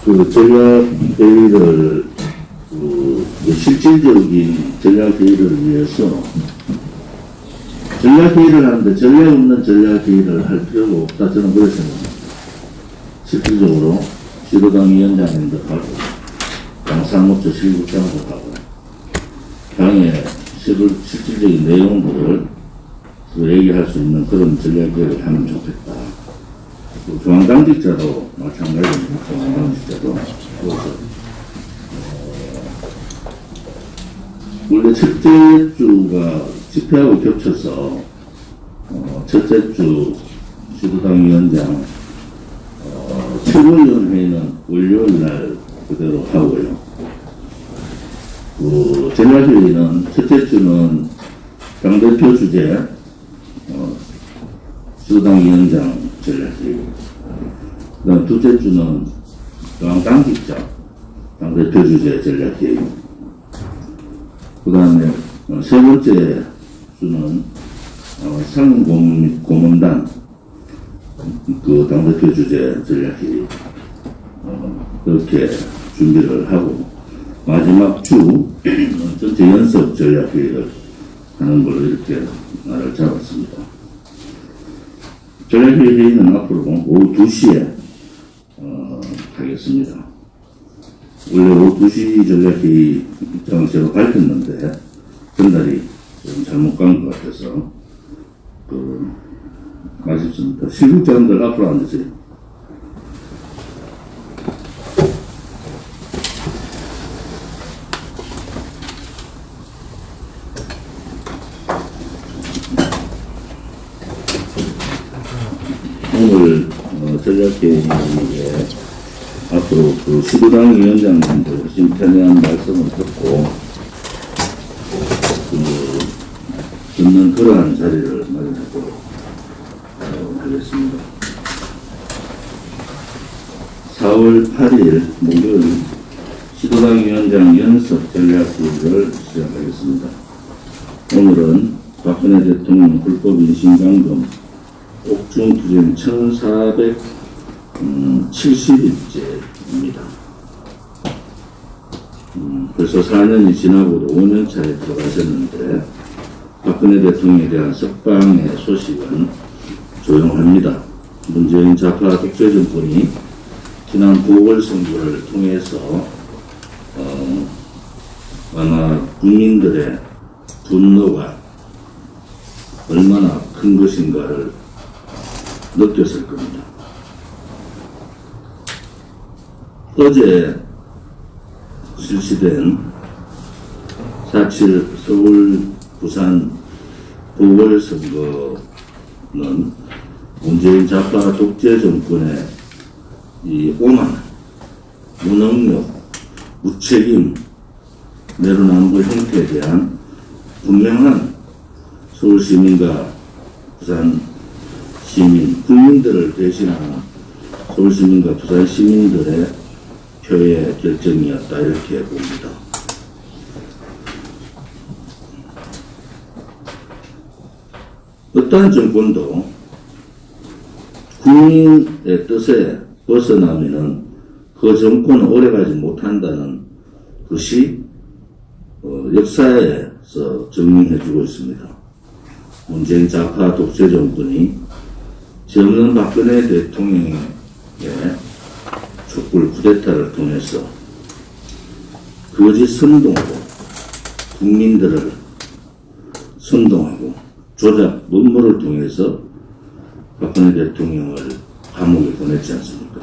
그 전략회의를, 실질적인 전략회의를 위해서 전략회의를 하는데 전략 없는 전략회의를 할 필요가 없다. 저는 그렇게 생각합니다. 실질적으로 시도당 위원장님들하고 당사무처 실국장들하고 당의 실질적인 내용들을 얘기할 수 있는 그런 전략회의를 하면 좋겠다. 중앙당직자도 마찬가지입니다. 중앙당직자도. 원래 첫째 주가 집회하고 겹쳐서 첫째 주 시도당 위원장 최고위원회의는 월요일 날 그대로 하고요. 전략회의는 첫째 주는 당대표 주제 시도당 위원장 전략회의, 그다음 둘째 주는 중앙당직자 당대표 주제 전략회의, 그 다음에 세 번째 주는 상고문단 그 당대표 주제 전략회의, 그렇게 준비를 하고 마지막 주 전체 연습 전략회의를 하는 걸로 이렇게 날을 잡았습니다. 전략회의 회의는 앞으로 오후 2시에 하겠습니다. 원래 오후 2시 전략회의 입장을 제가 밝혔는데 전달이 좀 잘못 간 것 같아서 아쉽습니다. 실국장들 앞으로 앉으세요. 오늘 전략회의에 앞으로 그 시도당 위원장님들 심편한 말씀을 듣고 듣는 그러한 자리를 마련하도록 하겠습니다. 4월 8일 목요일 시도당 위원장 연습 전략회의를 시작하겠습니다. 오늘은 박근혜 대통령 불법 인신감금 옥중투쟁 1470일째입니다. 벌써 4년이 지나고도 5년차에 들어가셨는데 박근혜 대통령에 대한 석방의 소식은 조용합니다. 문재인 좌파 독재 정권이 지난 보궐선거를 통해서 아마 국민들의 분노가 얼마나 큰 것인가를 느꼈을 겁니다. 어제 실시된 4.7 서울 부산 보궐선거는 문재인 좌파 독재 정권의 이 오만, 무능력, 무책임, 내로남불 형태에 대한 분명한 서울 시민과 부산 시민, 국민들을 대신하는 서울 시민과 부산 시민들의 표의 결정이었다, 이렇게 봅니다. 어떠한 정권도 국민의 뜻에 벗어나면은 그 정권은 오래가지 못한다는 것이 역사에서 증명해주고 있습니다. 문재인 좌파 독재 정권이 죄 없는 박근혜 대통령의 촛불 쿠데타를 통해서 거짓 선동으로 국민들을 선동하고 조작 문물을 통해서 박근혜 대통령을 감옥에 보냈지 않습니까?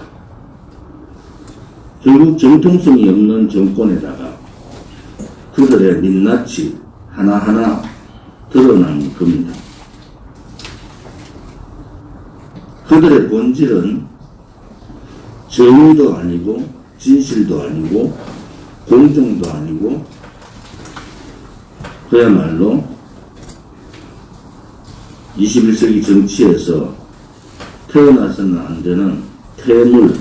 결국 정통성이 없는 정권에다가 그들의 민낯이 하나하나 드러난 겁니다. 그들의 본질은 정의도 아니고 진실도 아니고 공정도 아니고 그야말로 21세기 정치에서 태어나서는 안 되는 퇴물의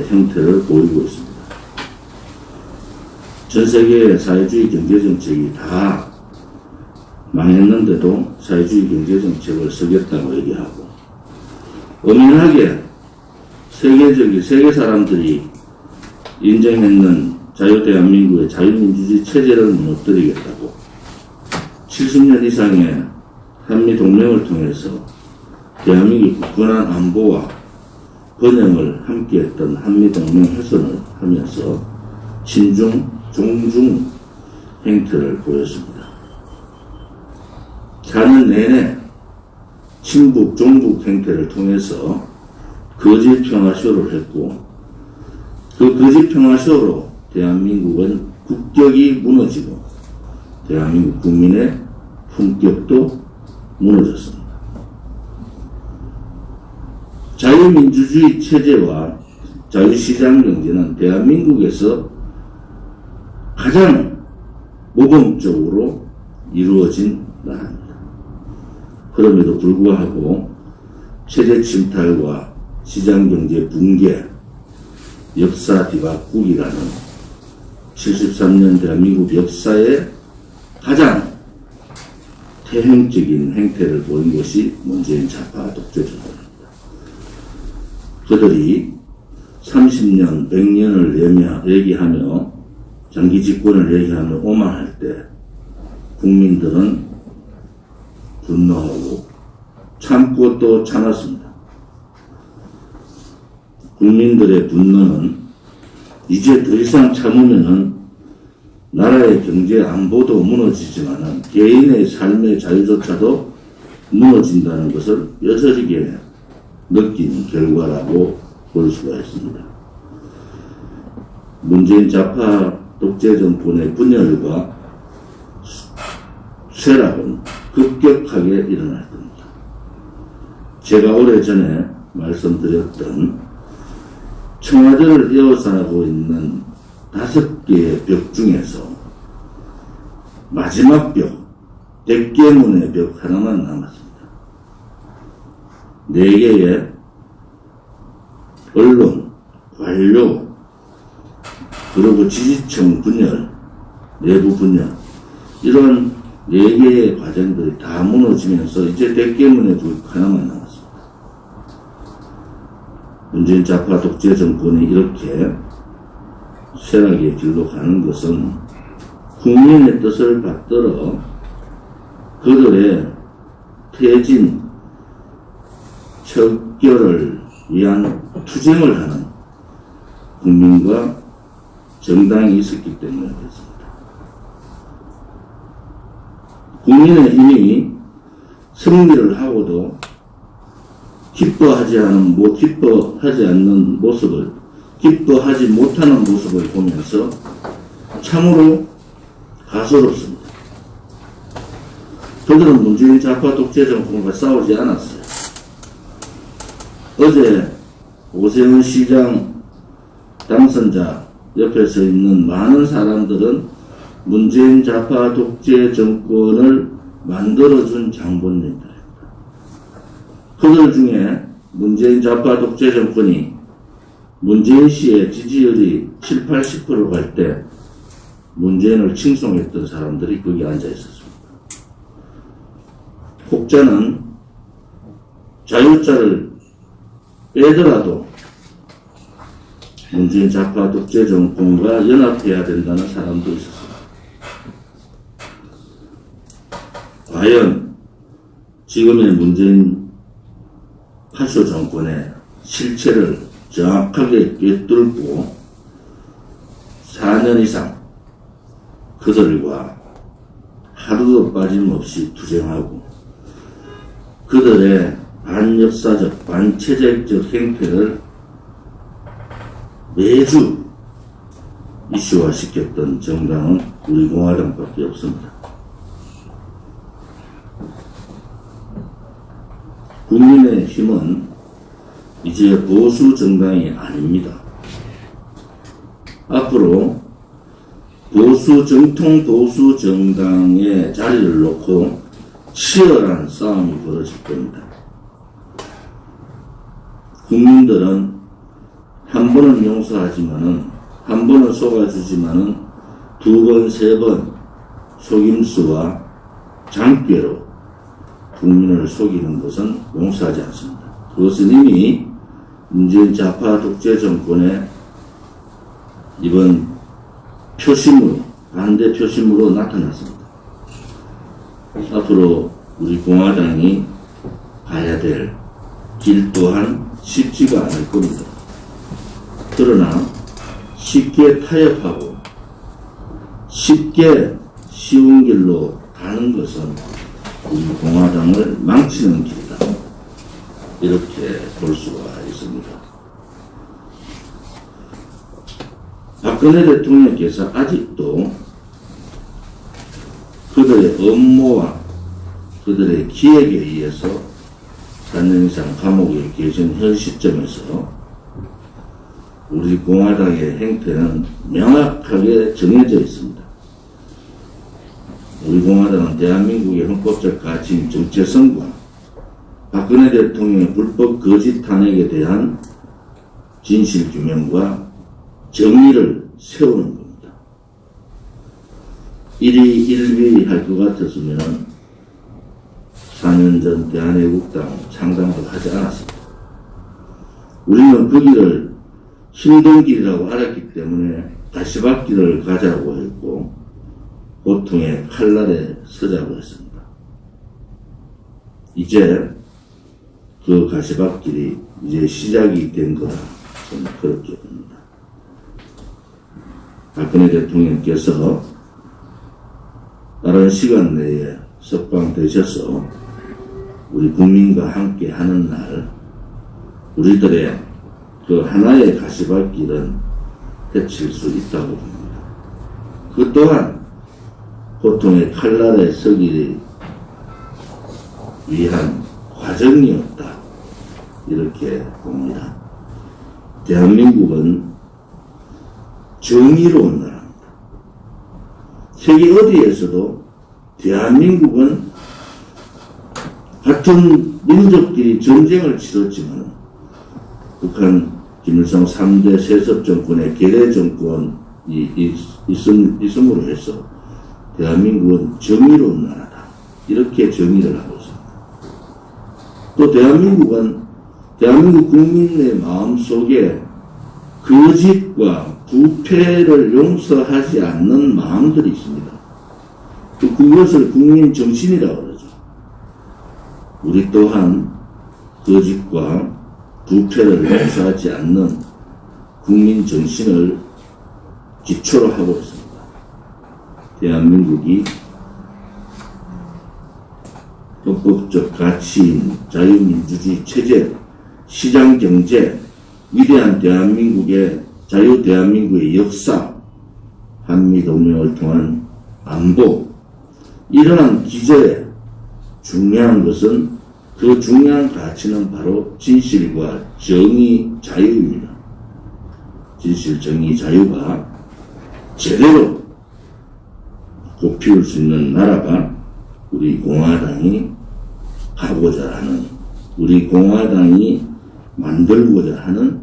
형태를 보이고 있습니다. 전 세계의 사회주의 경제정책이 다 망했는데도 사회주의 경제정책을 쓰겠다고 얘기하고 엄연하게 세계 사람들이 인정했는 자유대한민국의 자유민주주의 체제를 무너뜨리겠다고 70년 이상의 한미동맹을 통해서 대한민국 굳건한 안보와 번영을 함께했던 한미동맹 훼손을 하면서 친중, 종중 행태를 보였습니다. 4년 내내 친북, 종북 행태를 통해서 거짓 평화쇼를 했고 그 거짓 평화쇼로 대한민국은 국격이 무너지고 대한민국 국민의 품격도 무너졌습니다. 자유민주주의 체제와 자유시장 경제는 대한민국에서 가장 모범적으로 이루어진 나라입니다. 그럼에도 불구하고 체제 침탈과 시장경제 붕괴, 역사 뒤바꾸기라는 73년 대한민국 역사의 가장 태행적인 행태를 보인 것이 문재인 좌파 독재 정권입니다. 그들이 30년, 100년을 얘기하며 장기 집권을 얘기하며 오만할 때 국민들은 분노하고 참고 또 참았습니다. 국민들의 분노는 이제 더 이상 참으면은 나라의 경제 안보도 무너지지만은 개인의 삶의 자유조차도 무너진다는 것을 뼈저리게 느낀 결과라고 볼 수가 있습니다. 문재인 좌파 독재 정권의 분열과 쇠락은 급격하게 일어날 겁니다. 제가 오래전에 말씀드렸던 청와대를 에워싸고 있는 5개의 벽 중에서 마지막 벽, 대깨문의 벽 하나만 남았습니다. 4개의 언론, 관료, 그리고 지지층 분열, 내부 분열, 이런 4개의 과정들이 다 무너지면서 이제 대깨문의 벽 하나만 남았습니다. 문재인 좌파 독재 정권이 이렇게 쇠락의 길로 가는 것은 국민의 뜻을 받들어 그들의 퇴진, 척결을 위한 투쟁을 하는 국민과 정당이 있었기 때문에 그렇습니다. 국민의힘이 승리를 하고도 기뻐하지 못하는 모습을 보면서 참으로 가소롭습니다. 그들은 문재인 좌파 독재 정권과 싸우지 않았어요. 어제 오세훈 시장 당선자 옆에 서 있는 많은 사람들은 문재인 좌파 독재 정권을 만들어준 장본인들입니다. 그들 중에 문재인 좌파 독재 정권이 문재인 씨의 지지율이 7, 80% 갈 때 문재인을 칭송했던 사람들이 거기 앉아 있었습니다. 혹자는 자유자를 빼더라도 문재인 좌파 독재 정권과 연합해야 된다는 사람도 있었습니다. 과연 지금의 문재인 파쇼 정권의 실체를 정확하게 꿰뚫고 4년 이상 그들과 하루도 빠짐없이 투쟁하고 그들의 반역사적, 반체제적 행태를 매주 이슈화시켰던 정당은 우리 공화당밖에 없습니다. 국민의힘은 이제 보수 정당이 아닙니다. 앞으로 정통 보수 정당의 자리를 놓고 치열한 싸움이 벌어질 겁니다. 국민들은 한 번은 용서하지만은, 한 번은 속아주지만은 2번, 3번 속임수와 장꾀로 국민을 속이는 것은 용서하지 않습니다. 그것은 이미 문재인 좌파 독재 정권의 이번 표심으로, 반대 표심으로 나타났습니다. 앞으로 우리 공화당이 가야 될 길 또한 쉽지가 않을 겁니다. 그러나 쉽게 타협하고 쉽게 쉬운 길로 가는 것은 우리 공화당을 망치는 길이다. 이렇게 볼 수가 있습니다. 박근혜 대통령께서 아직도 그들의 업무와 그들의 기획에 의해서 4년 이상 감옥에 계신 현 시점에서 우리 공화당의 행태는 명확하게 정해져 있습니다. 우리 공화당은 대한민국의 헌법적 가치인 정체성과 박근혜 대통령의 불법 거짓 탄핵에 대한 진실 규명과 정의를 세우는 겁니다. 일이 일비할 것 같았으면 4년 전 대한애국당 창당도 하지 않았습니다. 우리는 그 길을 힘든 길이라고 알았기 때문에 가시밭길을 가자고 했고 고통의 칼날에 서자고 했습니다. 이제 그 가시밭길이 이제 시작이 된 거라 저는 그렇게 봅니다. 박근혜 대통령께서 빠른 시간 내에 석방되셔서 우리 국민과 함께 하는 날 우리들의 그 하나의 가시밭길은 헤칠 수 있다고 봅니다. 그 또한 고통의 칼날에 서기 위한 과정이었다. 이렇게 봅니다. 대한민국은 정의로운 나라입니다. 세계 어디에서도 대한민국은 같은 민족끼리 전쟁을 치렀지만 북한 김일성 3대 세습 정권의 계례 정권이 있음으로 해서 대한민국은 정의로운 나라다. 이렇게 정의를 하고 있습니다. 또 대한민국 국민의 마음속에 거짓과 부패를 용서하지 않는 마음들이 있습니다. 그것을 국민 정신이라고 그러죠. 우리 또한 거짓과 부패를 용서하지 않는 국민 정신을 기초로 하고 있습니다. 대한민국이 헌법적 가치인 자유민주주의 체제, 시장경제, 위대한 대한민국의 자유 대한민국의 역사, 한미동맹을 통한 안보, 이러한 기저에 중요한 것은 그 중요한 가치는 바로 진실과 정의, 자유입니다. 진실, 정의, 자유가 제대로 꽃피울 수 있는 나라가 우리 공화당이 하고자 하는, 우리 공화당이 만들고자 하는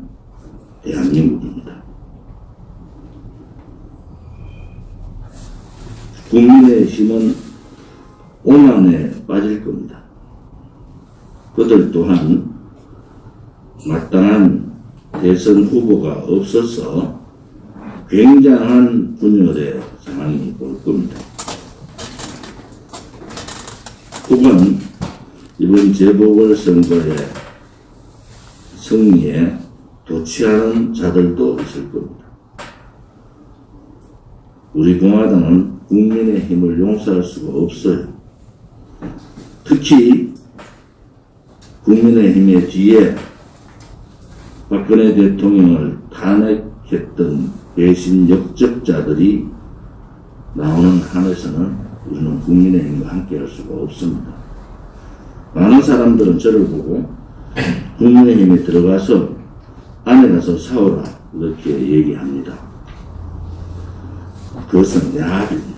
대한민국입니다. 국민의 힘은 오만에 빠질 겁니다. 그들 또한 마땅한 대선 후보가 없어서 굉장한 분열의 상황이 올 겁니다. 혹은 이번 재보궐선거의 승리에 도취하는 자들도 있을 겁니다. 우리 공화당은 국민의 힘을 용서할 수가 없어요. 특히 국민의힘의 뒤에 박근혜 대통령을 탄핵했던 배신 역적자들이 나오는 한에서는 우리는 국민의힘과 함께 할 수가 없습니다. 많은 사람들은 저를 보고 국민의힘에 들어가서 안에 가서 싸워라 이렇게 얘기합니다. 그것은 야합입니다.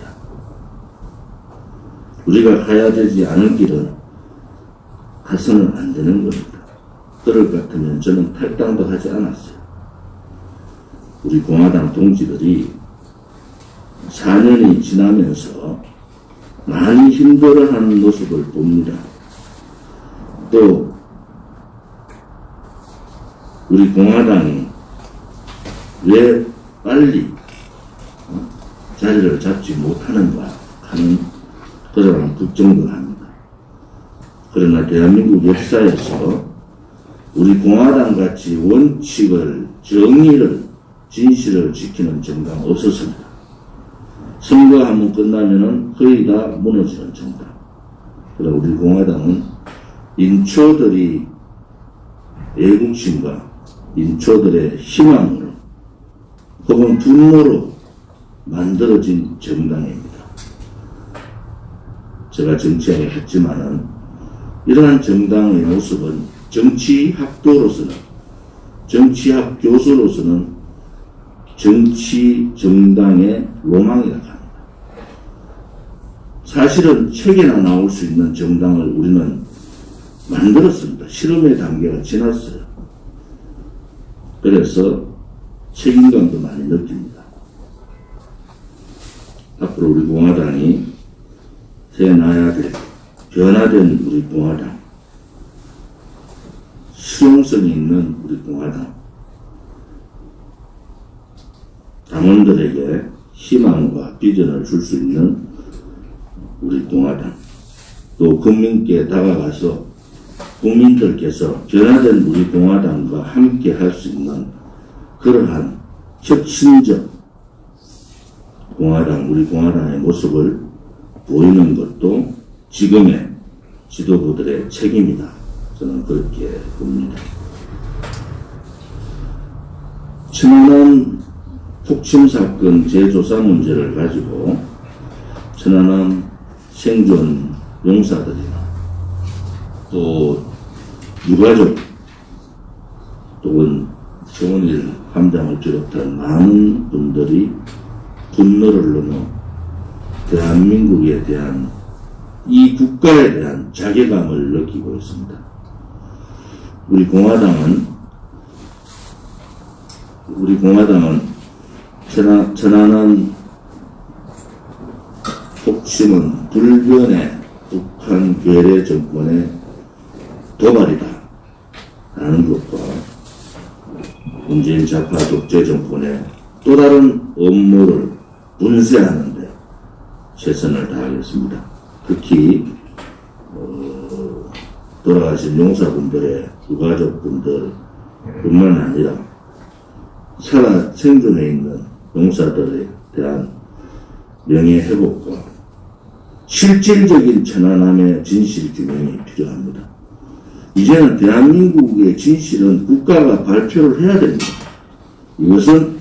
우리가 가야 되지 않을 길은 가서는 안 되는 겁니다. 그럴 것 같으면 저는 탈당도 하지 않았어요. 우리 공화당 동지들이 4년이 지나면서 많이 힘들어하는 모습을 봅니다. 또 우리 공화당이 왜 빨리 자리를 잡지 못하는가 하는 그런 걱정도 합니다. 그러나 대한민국 역사에서 우리 공화당같이 원칙을, 정의를, 진실을 지키는 정당 없었습니다. 선거 한번 끝나면은 거의 다 무너지는 정당. 그러나 우리 공화당은 인초들이 애국심과 인초들의 희망으로 혹은 분노로 만들어진 정당입니다. 제가 정치하게 했지만은 이러한 정당의 모습은 정치학도로서는, 정치학 교수로서는 정치 정당의 로망이라고 합니다. 사실은 책에나 나올 수 있는 정당을 우리는 만들었습니다. 실험의 단계가 지났어요. 그래서 책임감도 많이 느낍니다. 앞으로 우리 공화당이 새나야 될 변화된 우리 공화당, 수용성이 있는 우리 공화당, 당원들에게 희망과 비전을 줄 수 있는 우리 공화당, 또 국민께 다가가서 국민들께서 변화된 우리 공화당과 함께 할 수 있는 그러한 혁신적 공화당, 우리 공화당의 모습을 보이는 것도 지금의 지도부들의 책임이다. 저는 그렇게 봅니다. 천안함 폭침 사건 재조사 문제를 가지고 천안함 생존 용사들이나 또 유가족 또는 정원일 함장을 비롯한 많은 분들이 분노를 넘어 대한민국에 대한 이 국가에 대한 자괴감을 느끼고 있습니다. 우리 공화당은 천안함 폭침은 불변의 북한 괴뢰 정권의 도발이다 라는 것과 문재인 좌파 독재 정권의 또 다른 업무를 분쇄하는 데 최선을 다하겠습니다. 특히 돌아가신 용사분들의 유가족분들 뿐만 아니라 살아 생존해 있는 용사들에 대한 명예회복과 실질적인 천안함의 진실 규명이 필요합니다. 이제는 대한민국의 진실은 국가가 발표를 해야 됩니다. 이것은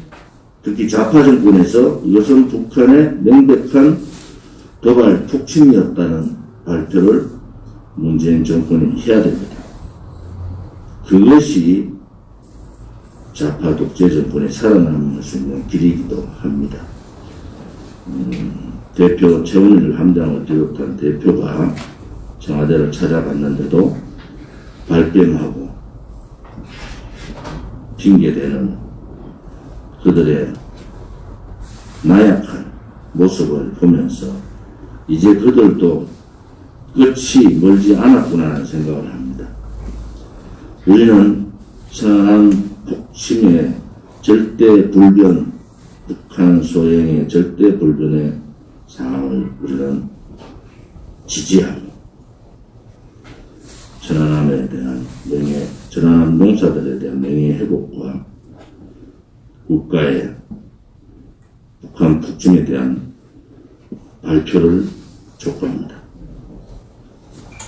특히 좌파 정권에서 이것은 북한의 명백한 도발 폭침이었다는 발표를 문재인 정권이 해야 됩니다. 그것이 좌파 독재 정권이 살아남을 수 있는 길이기도 합니다. 대표 최원일 함장을 비롯한 대표가 청와대를 찾아갔는데도 발뺌하고 핑계대는 그들의 나약한 모습을 보면서 이제 그들도 끝이 멀지 않았구나 하는 생각을 합니다. 우리는 천안함 폭침의 절대 불변, 북한 소행의 절대 불변의 상황을 우리는 지지하고 천안함에 대한 천안함 농사들에 대한 명예회복과 국가의 북한 폭침에 대한 발표를 촉구합니다.